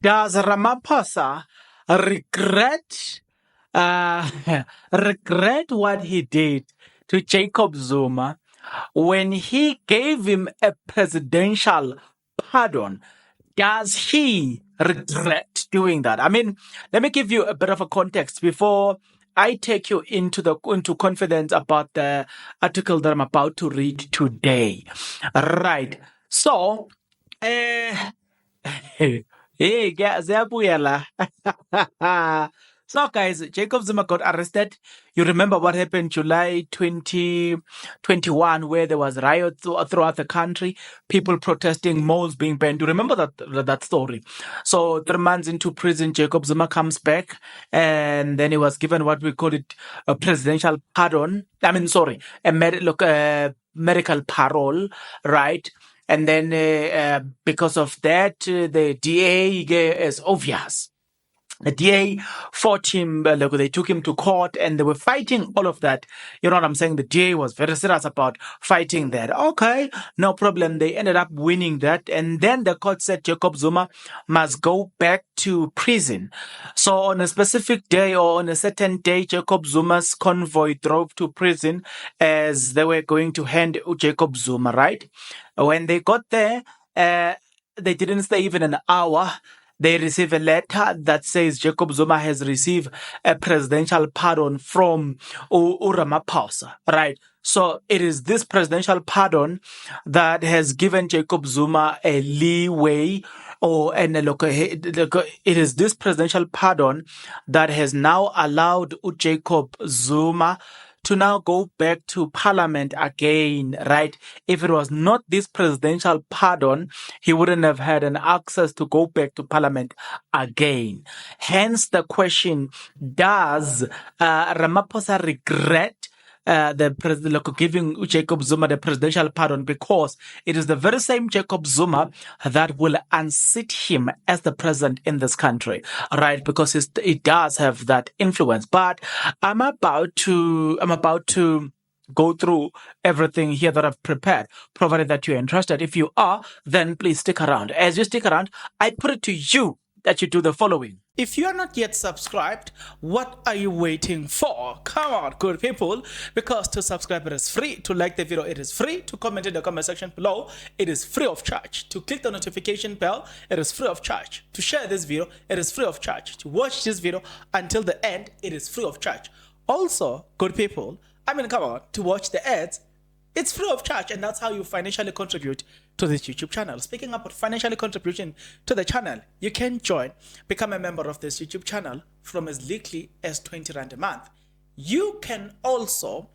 Does Ramaphosa regret uh, regret what he did to Jacob Zuma when he gave him a presidential pardon? Does he regret doing that? I mean, let me give you a bit of a context before I take you into confidence about the article that I'm about to read today. Right. So, hey, guys, so, guys, Jacob Zuma got arrested. You remember what happened July 2021, where there was riots throughout the country, people protesting, malls being burned. You remember that story? So 3 months into prison, Jacob Zuma comes back, and then he was given what we call it a presidential pardon. I mean, sorry, a medical parole, right? And then because of that, the DA is obvious. The DA fought him, they took him to court and they were fighting all of that. You know what I'm saying? The DA was very serious about fighting that. Okay, no problem. They ended up winning that. And then the court said Jacob Zuma must go back to prison. So on a specific day or on a certain day, Jacob Zuma's convoy drove to prison as they were going to hand Jacob Zuma, right? When they got there, they didn't stay even an hour. They receive a letter that says Jacob Zuma has received a presidential pardon from Ramaphosa, right? So it is this presidential pardon that has given Jacob Zuma a leeway, it is this presidential pardon that has now allowed Jacob Zuma to now go back to parliament again, right? If it was not this presidential pardon, he wouldn't have had an access to go back to parliament again. Hence the question, does Ramaphosa regret the president giving Jacob Zuma the presidential pardon, because it is the very same Jacob Zuma that will unseat him as the president in this country, right? Because it does have that influence. But I'm about to go through everything here that I've prepared, provided that you're interested. If you are, then please stick around. As you stick around, I put it to you that you do the following. If you are not yet subscribed, what are you waiting for? Come on, good people, because to subscribe it is free, to like the video it is free, to comment in the comment section below it is free of charge, to click the notification bell it is free of charge, to share this video it is free of charge, to watch this video until the end it is free of charge. Also, good people, I mean, come on, to watch the ads it's free of charge, and that's how you financially contribute to this YouTube channel. Speaking about financially contributing to the channel, you can become a member of this YouTube channel from as little as 20 Rand a month. You can also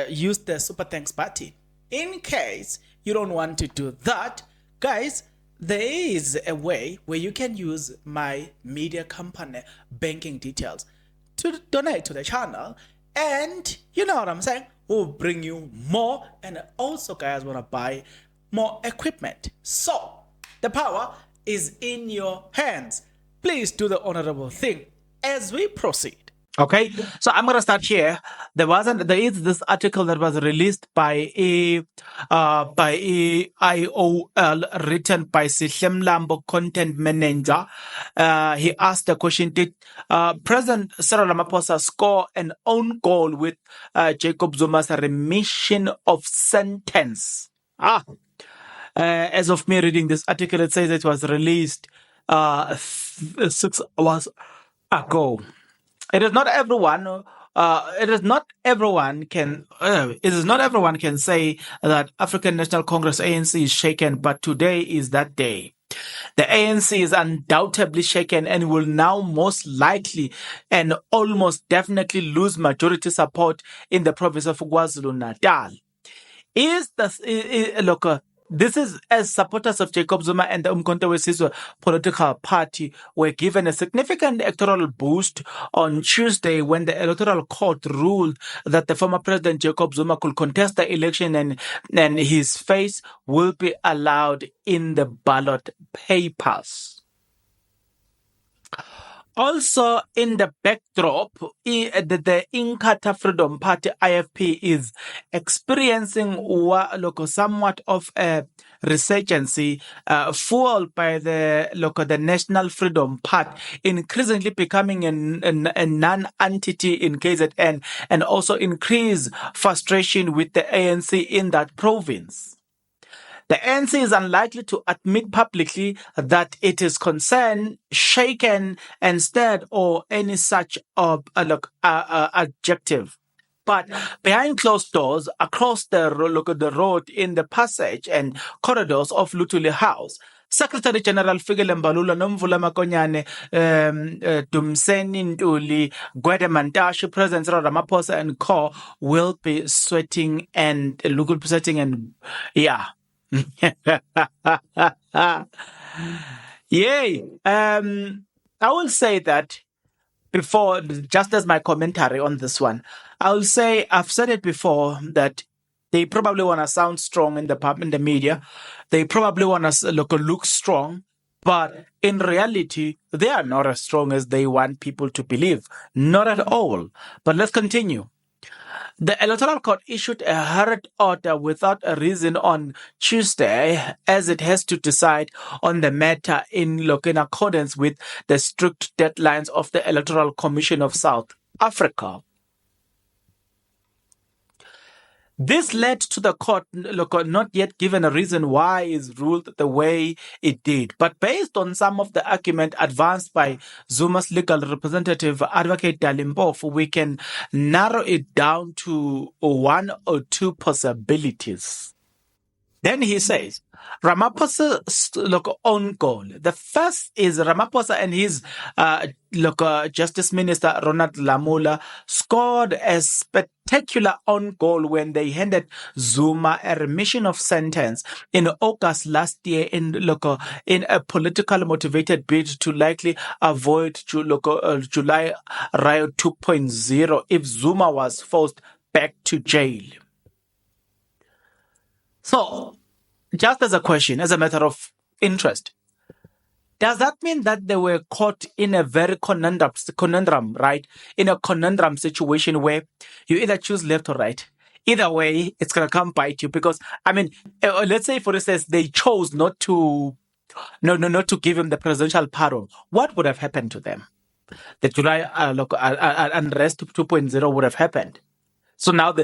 use the Super Thanks button. In case you don't want to do that, guys, there is a way where you can use my media company banking details to donate to the channel, and you know what I'm saying, we'll bring you more, and also guys want to buy more equipment. So the power is in your hands. Please do the honorable thing as we proceed. Okay, so I'm gonna start here. There is this article that was released by IOL, written by Sihle Mlambo, content manager. He asked the question: did President Cyril Ramaphosa score an own goal with Jacob Zuma's remission of sentence? As of me reading this article, it says it was released 6 hours ago. It is not everyone. It is not everyone can say that African National Congress ANC is shaken, but today is that day. The ANC is undoubtedly shaken and will now most likely and almost definitely lose majority support in the province of KwaZulu-Natal. This is as supporters of Jacob Zuma and the Umkhonto weSizwe political party were given a significant electoral boost on Tuesday when the electoral court ruled that the former president Jacob Zuma could contest the election and his face will be allowed in the ballot papers. Also, in the backdrop, the Inkatha Freedom Party (IFP) is experiencing somewhat of a resurgence, fueled by the National Freedom Party, increasingly becoming a non-entity in KZN, and also increased frustration with the ANC in that province. The ANC is unlikely to admit publicly that it is concerned, shaken, and stirred, or any such adjective. But behind closed doors, across the road, in the passage and corridors of Lutuli House, Secretary General Fikile Mbalula Nomvula Makonyane, Dumseni Ntuli, Gwede Mantashe, President Cyril Ramaphosa and co will be sweating and yeah. Yay. I will say that before, just as my commentary on this one, I will say I've said it before that they probably want to sound strong in the media. They probably want to look strong, but in reality, they are not as strong as they want people to believe. Not at all. But let's continue. The Electoral Court issued a hurried order without a reason on Tuesday, as it has to decide on the matter in accordance with the strict deadlines of the Electoral Commission of South Africa. This led to the court not yet given a reason why it ruled the way it did. But based on some of the argument advanced by Zuma's legal representative, Advocate Dalimpofu, we can narrow it down to one or two possibilities. Then he says, Ramaphosa's own goal. The first is Ramaphosa and his Justice Minister Ronald Lamola scored a spectacular own goal when they handed Zuma a remission of sentence in August last year in a politically motivated bid to likely avoid July Riot 2.0 if Zuma was forced back to jail. So, just as a question, as a matter of interest, does that mean that they were caught in a very conundrum, right? In a conundrum situation where you either choose left or right. Either way, it's going to come bite you because, let's say, for instance, they chose not to give him the presidential pardon. What would have happened to them? The July unrest 2.0 would have happened. So now,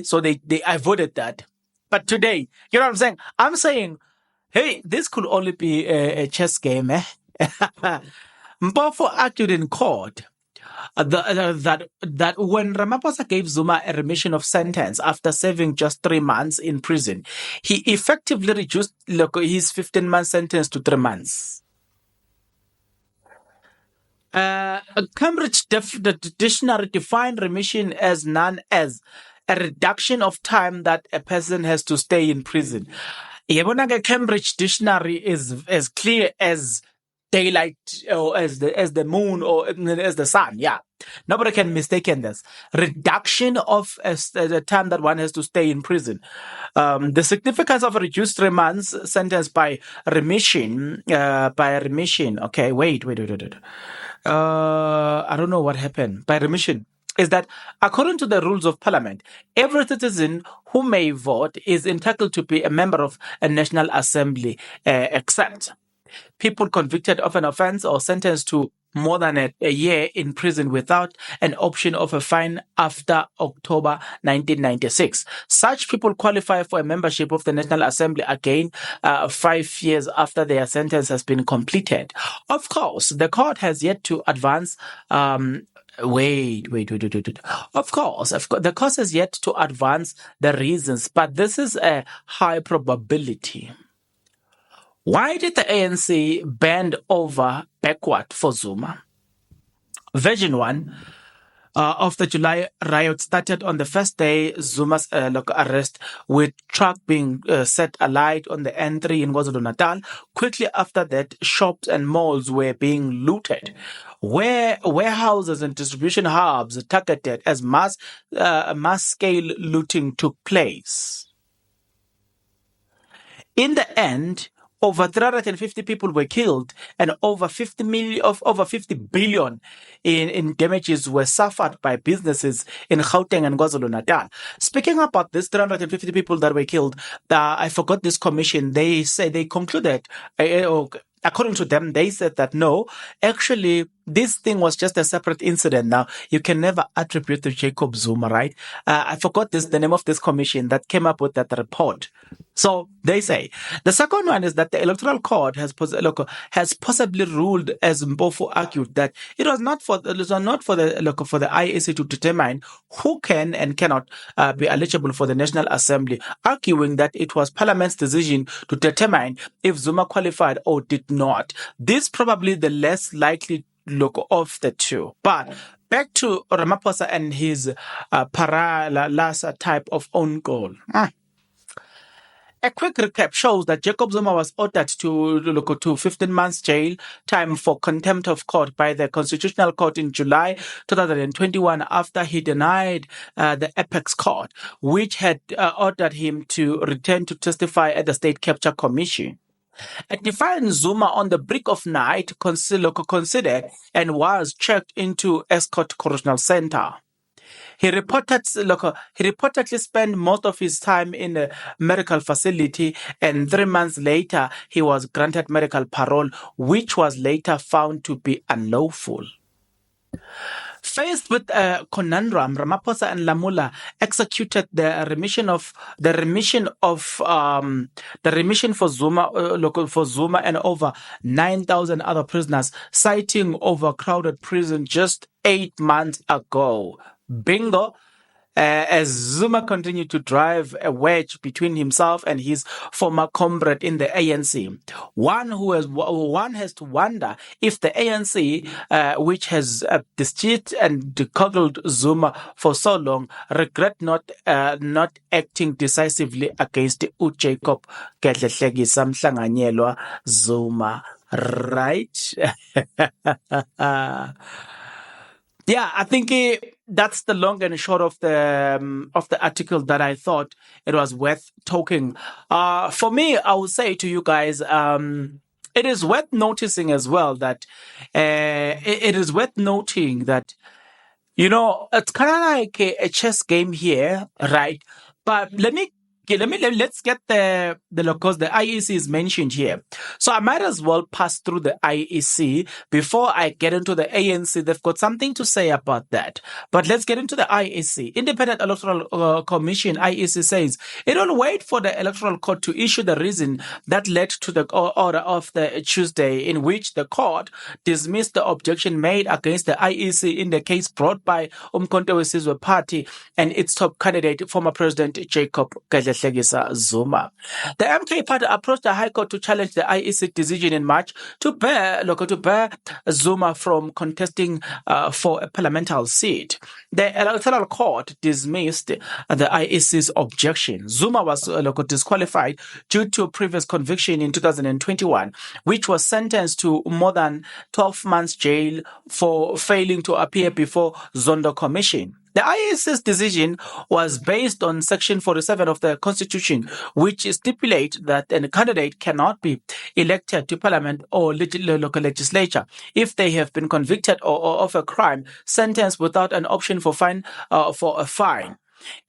so they avoided that. But today, you know what I'm saying? I'm saying, hey, this could only be a chess game. Mpofu argued in court that when Ramaphosa gave Zuma a remission of sentence after serving just 3 months in prison, he effectively reduced his 15-month sentence to 3 months. Cambridge Dictionary defined remission as none as a reduction of time that a person has to stay in prison. The Cambridge Dictionary is as clear as daylight, or as the moon, or as the sun. Yeah, nobody can mistake this. Reduction of the time that one has to stay in prison. The significance of a reduced 3 months sentence by remission. Okay, wait. I don't know what happened. By remission is that according to the rules of parliament, every citizen who may vote is entitled to be a member of a National Assembly, except people convicted of an offense or sentenced to more than a year in prison without an option of a fine after October 1996. Such people qualify for a membership of the National Assembly again 5 years after their sentence has been completed. Of course, the court has yet to advance. Wait. Of course, the court has yet to advance the reasons, but this is a high probability. Why did the ANC bend over backward for Zuma? Version 1 of the July riot started on the first day Zuma's arrest, with truck being set alight on the N3 in KwaZulu-Natal. Quickly after that, shops and malls were being looted, where warehouses and distribution hubs targeted as mass-scale looting took place. In the end, over 350 people were killed, and over 50 billion in damages were suffered by businesses in Gauteng and KwaZulu-Natal. Speaking about this 350 people that were killed, I forgot this commission. They say they concluded, according to them, they said that no, actually, this thing was just a separate incident. Now, you can never attribute to Jacob Zuma, right? I forgot the name of this commission that came up with that report. So they say the second one is that the Electoral Court has possibly ruled, as Mpofu argued, that it was not for the IEC to determine who can and cannot be eligible for the National Assembly, arguing that it was Parliament's decision to determine if Zuma qualified or did not. This probably the less likely look of the two. But back to Ramaphosa and his Lasa type of own goal. A quick recap shows that Jacob Zuma was ordered to 15 months jail time for contempt of court by the Constitutional Court in July 2021 after he denied the Apex Court, which had ordered him to return to testify at the State Capture Commission. A defiant Zuma on the brink of night considered and was checked into Escort Correctional Center. He reportedly spent most of his time in a medical facility, and 3 months later, he was granted medical parole, which was later found to be unlawful. Faced with a conundrum, Ramaphosa and Lamola executed the remission for Zuma and over 9,000 other prisoners, citing overcrowded prison just 8 months ago. Bingo. As Zuma continued to drive a wedge between himself and his former comrade in the ANC. One has to wonder if the ANC, which has deceived and coddled Zuma for so long, regret not acting decisively against Jacob Gedlehlekisa Mhlanganyelwa Zuma. Right? Yeah, I think that's the long and short of the article that I thought it was worth talking. For me, I would say to you guys, it is worth noticing as well that it is worth noting that, you know, it's kind of like a chess game here, right? But let's get because the IEC is mentioned here. So I might as well pass through the IEC before I get into the ANC. They've got something to say about that. But let's get into the IEC. Independent Electoral Commission, IEC says it will wait for the Electoral Court to issue the reason that led to the order of the Tuesday, in which the court dismissed the objection made against the IEC in the case brought by Umkhonto weSizwe Party and its top candidate, former President Jacob Zuma. The MK party approached the High Court to challenge the IEC decision in March to bear Zuma from contesting for a parliamentary seat. The Electoral Court dismissed the IEC's objection. Zuma was disqualified due to a previous conviction in 2021, which was sentenced to more than 12 months jail for failing to appear before Zondo Commission. The IEC's decision was based on Section 47 of the Constitution, which stipulates that a candidate cannot be elected to Parliament or local legislature if they have been convicted of a crime, sentenced without an option for a fine.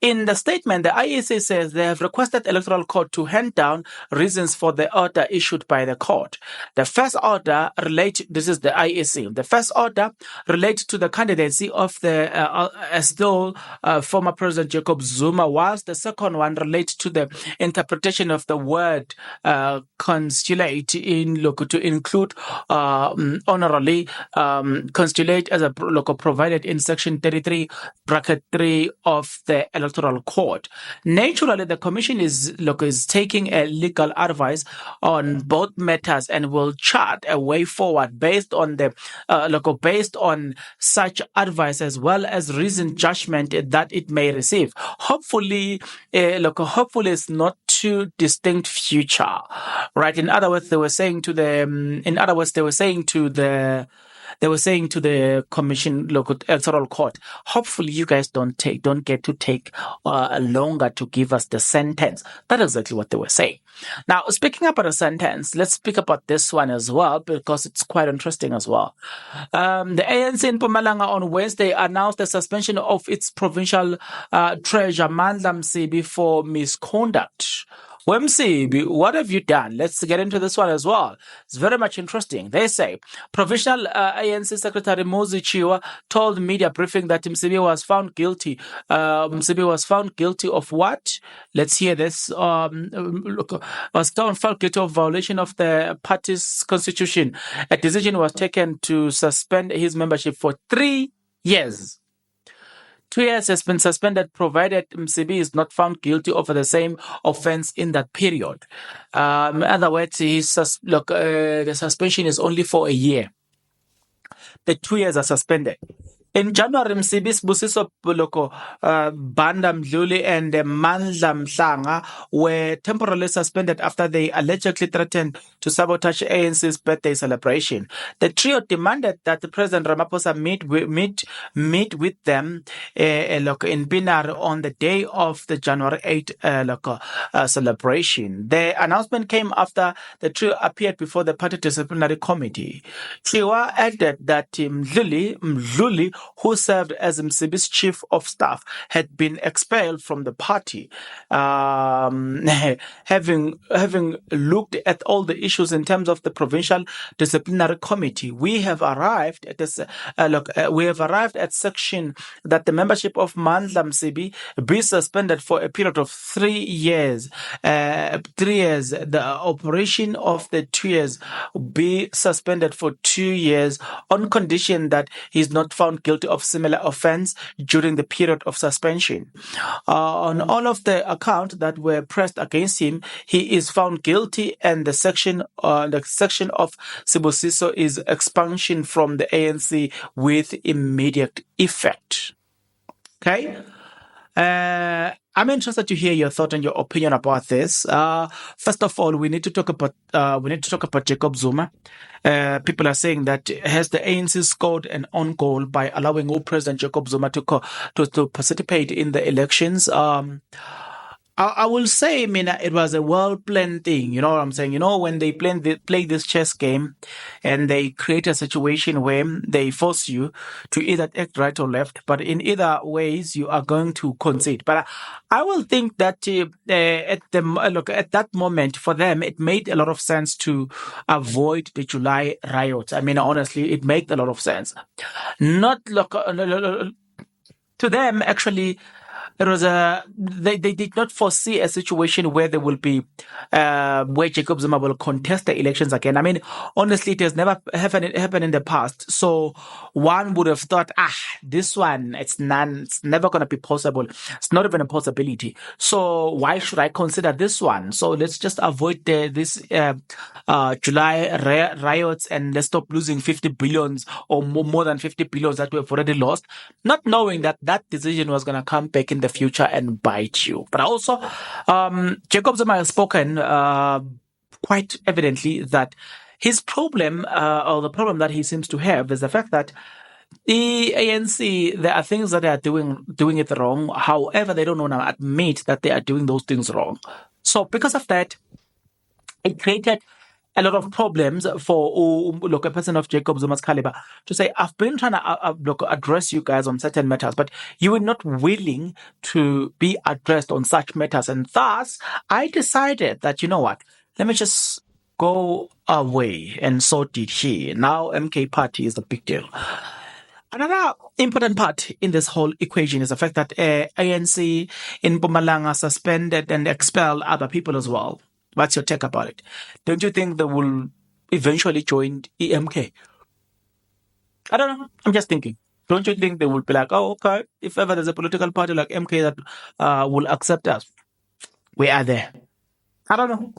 In the statement, the IEC says they have requested Electoral Court to hand down reasons for the order issued by the court. The first order this is the IEC. The first order relates to the candidacy of the former President Jacob Zuma, whilst the second one relates to the interpretation of the word constitute to include honorarily constitute as a provided in Section 33, bracket 3 of the Electoral Court. Naturally, the Commission is taking a legal advice on both matters and will chart a way forward based on such advice as well as reasoned judgment that it may receive. Hopefully, it's not too distinct future, right? In other words, they were saying to the they were saying to the commission, local electoral court, hopefully you guys don't get to take longer to give us the sentence. That's exactly what they were saying. Now, speaking about a sentence, let's speak about this one as well, because it's quite interesting as well. The ANC in Mpumalanga on Wednesday announced the suspension of its provincial treasurer, Mandla Msibi, for misconduct. Msibi, what have you done? Let's get into this one as well. It's very much interesting. They say Provincial ANC Secretary Mozi Chiwa told media briefing that Msibi was found guilty. Msibi was found guilty of what? Let's hear this. Was found guilty of violation of the party's constitution. A decision was taken to suspend his membership for 3 years. 2 years has been suspended provided Msibi is not found guilty of the same offense in that period. In other words, the suspension is only for a year. The 2 years are suspended. In January, Msibi, Busiso Buloko, Banda Mdluli, and Mandla Mhlanga were temporarily suspended after they allegedly threatened to sabotage ANC's birthday celebration. The trio demanded that the President Ramaphosa meet with them in Pinar on the day of the January 8 celebration. The announcement came after the trio appeared before the party disciplinary committee. Chiwa added that Mdluli, who served as Msibi's chief of staff, had been expelled from the party, having looked at all the issues in terms of the provincial disciplinary committee. We have arrived at this. We have arrived at section that the membership of Mandla Msibi be suspended for a period of 3 years. 3 years. The operation of the 2 years be suspended for 2 years on condition that he is not found guilty of similar offense during the period of suspension. On all of the accounts that were pressed against him, he is found guilty, and the section of Sibusiso is expulsion from the ANC with immediate effect. Okay. I'm interested to hear your thought and your opinion about this. First of all, we need to talk about Jacob Zuma. People are saying that has the ANC scored an own goal by allowing President Jacob Zuma to participate in the elections? I will say, it was a well-planned thing. You know what I'm saying? You know, when they play this chess game and they create a situation where they force you to either act right or left, but in either ways, you are going to concede. But I will think that at that moment, for them, it made a lot of sense to avoid the July riots. Honestly, it made a lot of sense. To them, actually, it was they did not foresee a situation where there will be where Jacob Zuma will contest the elections again. Honestly, it has never happened in the past. So one would have thought, this one, it's never going to be possible. It's not even a possibility. So why should I consider this one? So let's just avoid this July riots, and let's stop losing 50 billions or more than 50 billions that we have already lost, not knowing that decision was going to come back in the future and bite you. But also, Jacob Zuma has spoken quite evidently that his problem, or the problem that he seems to have, is the fact that the ANC, there are things that they are doing it wrong. However, they don't want to admit that they are doing those things wrong. So because of that, it created a lot of problems for a person of Jacob Zuma's caliber to say, I've been trying to address you guys on certain matters, but you were not willing to be addressed on such matters. And thus, I decided that, you know what, let me just go away. And so did he. Now MK party is the big deal. Another important part in this whole equation is the fact that ANC in Mpumalanga suspended and expelled other people as well. What's your take about it? Don't you think they will eventually join EMK? I don't know. I'm just thinking. Don't you think they will be like, oh, okay, if ever there's a political party like MK that will accept us, we are there. I don't know.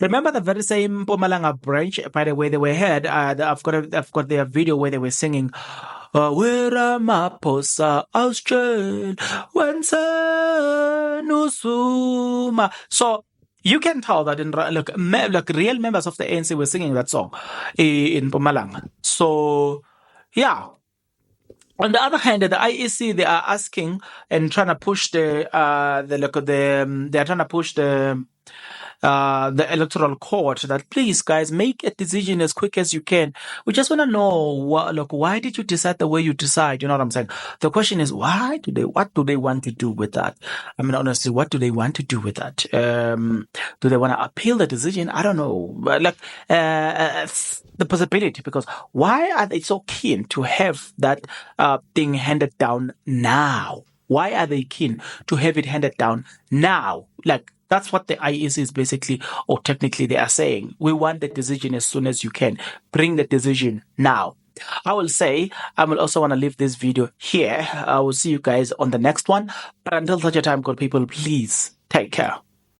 Remember the very same Mpumalanga branch, by the way, they were heard. I've got their video where they were singing, we're Ramaphosa, Australian, Zuma. So you can tell that real members of the ANC were singing that song in Mpumalanga. So Yeah. On the other hand, the IEC, they are asking and trying to push they're trying to push the electoral court that please guys make a decision as quick as you can. We just want to know why did you decide the way you decide? You know what I'm saying? The question is what do they want to do with that? I mean, honestly, what do they want to do with that? Do they want to appeal the decision? I don't know. But the possibility, because why are they so keen to have that thing handed down now? Why are they keen to have it handed down now? Like, that's what the IEC is basically, or technically they are saying. We want the decision as soon as you can. Bring the decision now. I will say, I will also want to leave this video here. I will see you guys on the next one. But until such a time, good people, please take care.